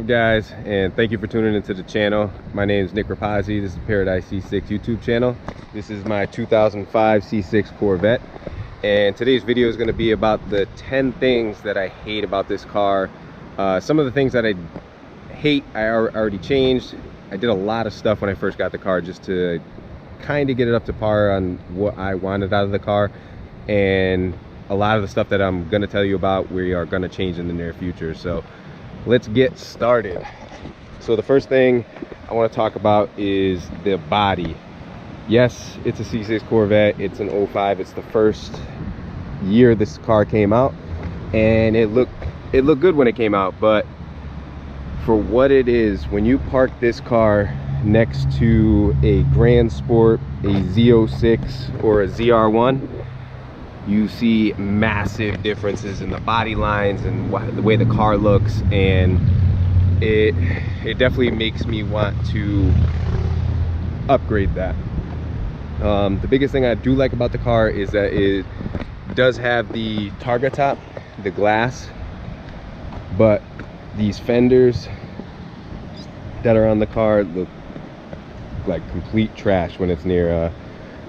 up, guys, and thank you for tuning into the channel. My name is Nick Rapazzi. This is Paradise C6 YouTube channel. This is my 2005 C6 Corvette, and today's video is going to be about the 10 things that I hate about this car. Some of the things that I hate I already changed. I did a lot of stuff when I first got the car just to kind of get it up to par on what I wanted out of the car, and a lot of the stuff that I'm going to tell you about we are going to change in the near future. So let's get started. So the first thing I want to talk about is the body. Yes, it's a C6 Corvette. It's an 05. It's the first year this car came out, and it looked good when it came out. But for what it is, when you park this car next to a Grand Sport, a Z06, or a ZR1, you see massive differences in the body lines and the way the car looks, and it definitely makes me want to upgrade that. The biggest thing I do like about the car is that it does have the Targa top, the glass, but these fenders that are on the car look like complete trash when it's near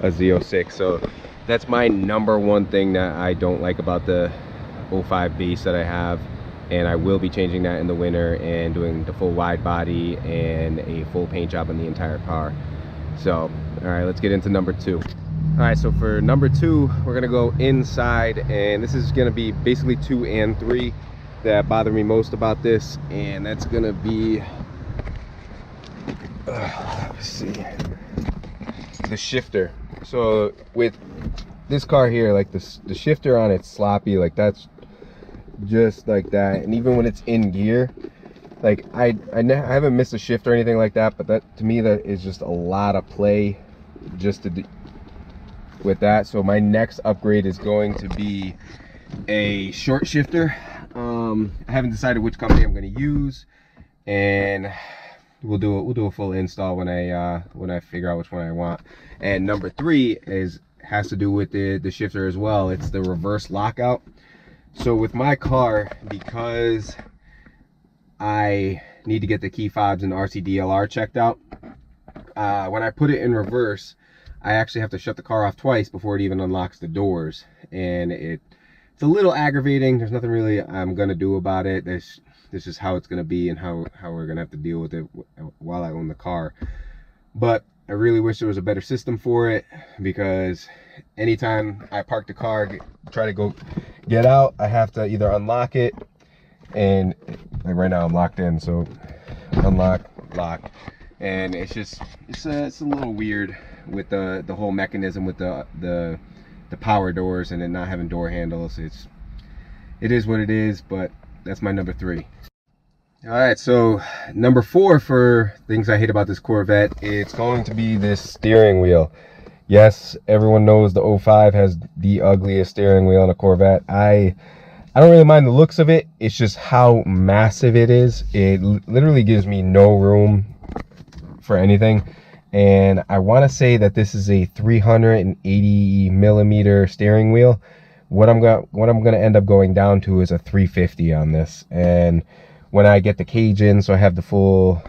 a Z06. So that's my number one thing that I don't like about the 05 base that I have, and I will be changing that in the winter and doing the full wide body and a full paint job on the entire car. So all right, let's get into number two. All right, so for number two, we're gonna go inside, and this is gonna be basically 2 and 3 that bother me most about this, and that's gonna be let's see, the shifter. So with this car here, like the shifter on it's sloppy, like that's just like that. And even when it's in gear, like I haven't missed a shift or anything like that, but that to me, that is just a lot of play just to do with that. So my next upgrade is going to be a short shifter. I haven't decided which company I'm going to use, and we'll do a full install when I figure out which one I want. And number 3 has to do with the shifter as well. It's the reverse lockout. So with my car, because I need to get the key fobs and RCDLR checked out, when I put it in reverse, I actually have to shut the car off twice before it even unlocks the doors, and it's a little aggravating. There's nothing really I'm gonna do about it. This is how it's gonna be, and how we're gonna have to deal with it while I own the car. But I really wish there was a better system for it, because anytime I park the car, try to go get out, I have to either unlock it, and like right now I'm locked in, so unlock, lock, and it's a little weird with the whole mechanism with the power doors and then not having door handles. It is what it is, but that's my number 3. All right, so number 4 for things I hate about this Corvette, it's going to be this steering wheel. Yes, everyone knows the 05 has the ugliest steering wheel in a Corvette. I don't really mind the looks of it. It's just how massive it is. It literally gives me no room for anything. And I want to say that this is a 380 millimeter steering wheel. What I'm gonna end up going down to is a 350 on this. And when I get the cage in, so I have the full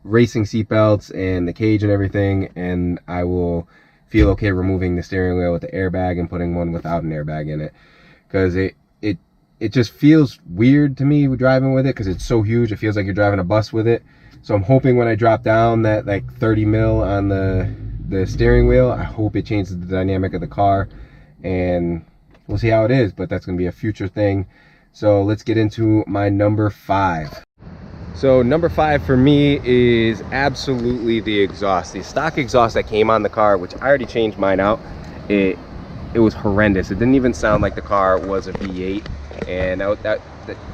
racing seat belts and the cage and everything, and I will feel okay removing the steering wheel with the airbag and putting one without an airbag in it, because it just feels weird to me driving with it, because it's so huge. It feels like you're driving a bus with it. So I'm hoping when I drop down that like 30 mil on the steering wheel, I hope it changes the dynamic of the car, and we'll see how it is, but that's going to be a future thing. So let's get into my number 5. So number 5 for me is absolutely the exhaust. The stock exhaust that came on the car, which I already changed mine out, it was horrendous. It didn't even sound like the car was a V8, and that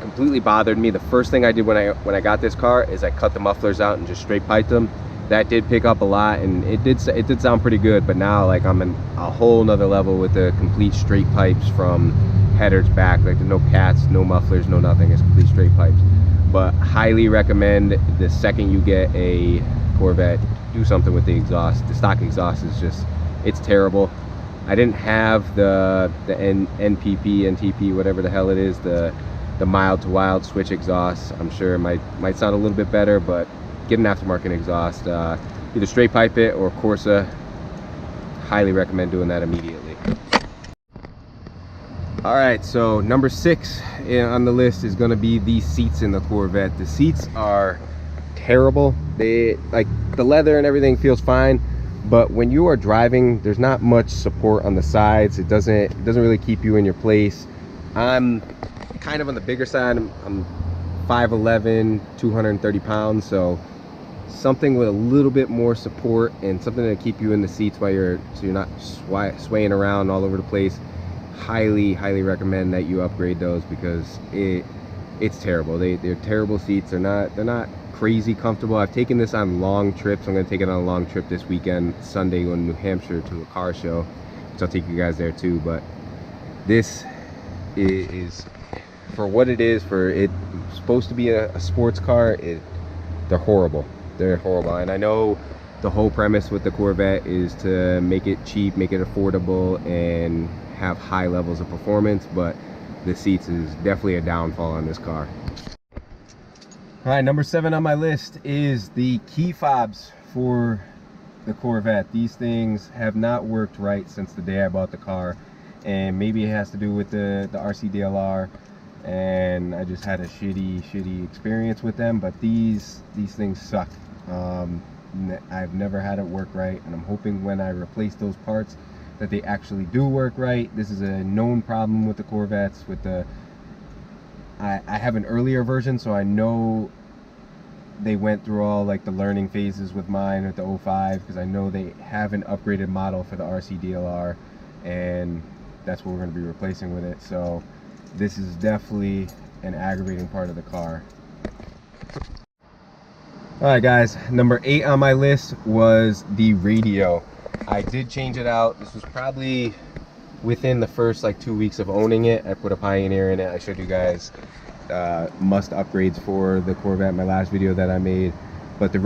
completely bothered me. The first thing I did when I got this car is I cut the mufflers out and just straight piped them. That did pick up a lot, and it did sound pretty good. But now, like, I'm in a whole nother level with the complete straight pipes from headers back. Like, there's no cats, no mufflers, no nothing. It's complete straight pipes. But highly recommend, the second you get a Corvette, do something with the exhaust. The stock exhaust is just, it's terrible. I didn't have the NPP, NTP, whatever the hell it is, the the mild to wild switch exhaust. I'm sure it might sound a little bit better, but get an aftermarket exhaust. Either straight pipe it or Corsa. Highly recommend doing that immediately. All right, so number 6 on the list is going to be the seats in the Corvette. The seats are terrible. They, like, the leather and everything feels fine, but when you are driving, there's not much support on the sides. It doesn't really keep you in your place. I'm kind of on the bigger side. I'm 5'11", 230 pounds, so something with a little bit more support and something to keep you in the seats while you're not swaying around all over the place. Highly recommend that you upgrade those, because it's terrible. They're terrible seats. They're not crazy comfortable. I've taken this on long trips. I'm going to take it on a long trip this weekend, Sunday, going to New Hampshire to a car show, which I'll take you guys there too. But this is, for what it is, for it supposed to be a sports car, they're horrible. They're horrible. And I know the whole premise with the Corvette is to make it cheap, make it affordable, and have high levels of performance, but the seats is definitely a downfall on this car. All right, number 7 on my list is the key fobs for the Corvette. These things have not worked right since the day I bought the car, and maybe it has to do with the RC DLR, and I just had a shitty experience with them. But these things suck. I've never had it work right, and I'm hoping when I replace those parts that they actually do work right. This is a known problem with the Corvettes. I have an earlier version, so I know they went through all like the learning phases with mine at the 05, because I know they have an upgraded model for the RC DLR, and that's what we're going to be replacing with it. So this is definitely an aggravating part of the car. All right, guys, number 8 on my list was the radio. I did change it out. This was probably within the first like 2 weeks of owning it. I put a Pioneer in it. I showed you guys must upgrades for the Corvette, my last video that I made. But the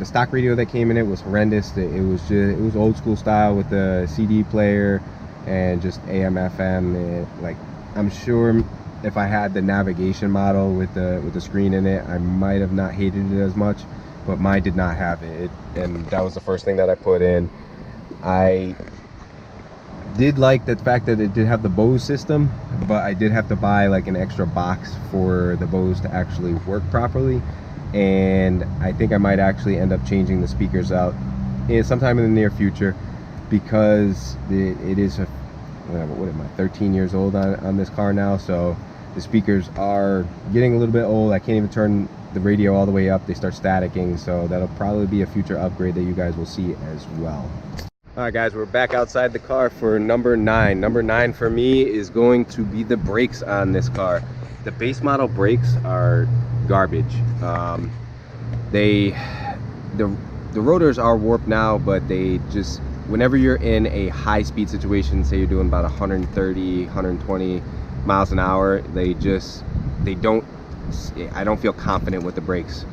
stock radio that came in it was horrendous. It was old school style with the CD player and just AM FM. Like, I'm sure if I had the navigation model with the screen in it, I might have not hated it as much, but mine did not have it. And that was the first thing that I put in. I did like the fact that it did have the Bose system, but I did have to buy like an extra box for the Bose to actually work properly. And I think I might actually end up changing the speakers out sometime in the near future, because it is what am I, 13 years old on this car now, so the speakers are getting a little bit old. I can't even turn the radio all the way up. They start staticking, so that'll probably be a future upgrade that you guys will see as well. All right, guys, we're back outside the car for number 9. Number 9 for me is going to be the brakes on this car. The base model brakes are garbage. The rotors are warped now, but they just, whenever you're in a high speed situation, say you're doing about 130, 120 miles an hour, I don't feel confident with the brakes.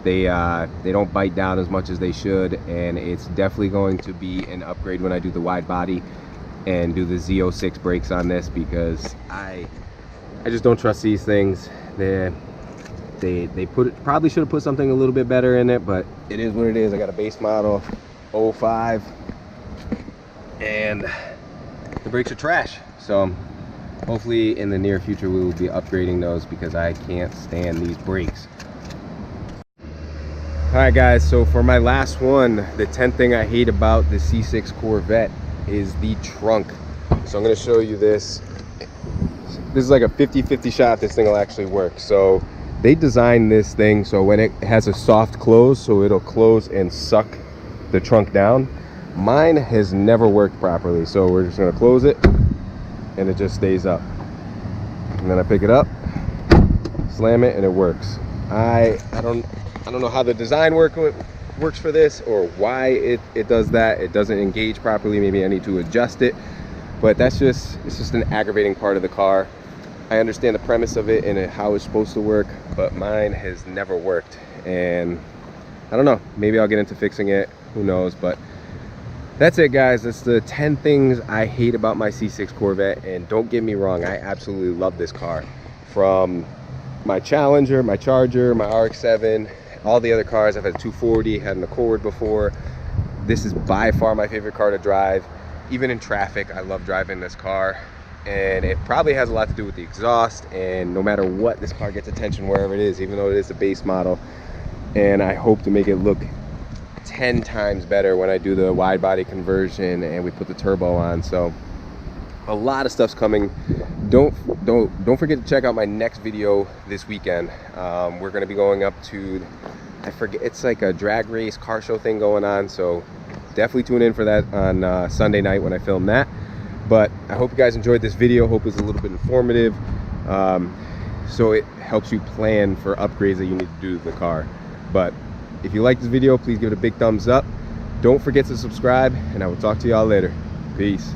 They don't bite down as much as they should, and it's definitely going to be an upgrade when I do the wide body and do the Z06 brakes on this, because I just don't trust these things. They probably should have put something a little bit better in it, but it is what it is. I got a base model 05, and the brakes are trash. So hopefully in the near future we will be upgrading those, because I can't stand these brakes. Alright, guys, so for my last one, the 10th thing I hate about the C6 Corvette is the trunk. So I'm going to show you this. This is like a 50-50 shot if this thing will actually work. So they designed this thing so when it has a soft close, so it'll close and suck the trunk down. Mine has never worked properly, so we're just going to close it and it just stays up. And then I pick it up, slam it, and it works. I don't know how the design works for this, or why it does that. It doesn't engage properly. Maybe I need to adjust it, but it's just an aggravating part of the car. I understand the premise of it and how it's supposed to work, but mine has never worked, and I don't know, maybe I'll get into fixing it, who knows. But that's it, guys. That's the 10 things I hate about my C6 Corvette. And don't get me wrong, I absolutely love this car. from my Challenger, my Charger, my RX-7, all the other cars. I've had a 240, had an Accord before. This is by far my favorite car to drive. Even in traffic, I love driving this car. And it probably has a lot to do with the exhaust, and no matter what, this car gets attention wherever it is, even though it is a base model. And I hope to make it look 10 times better when I do the wide body conversion and we put the turbo on. So a lot of stuff's coming. Don't forget to check out my next video this weekend. We're going to be going up to, I forget, it's like a drag race car show thing going on, so definitely tune in for that on Sunday night when I film that. But I hope you guys enjoyed this video. Hope it was a little bit informative, so it helps you plan for upgrades that you need to do to the car. But if you like this video, please give it a big thumbs up. Don't forget to subscribe, and I will talk to y'all later. Peace.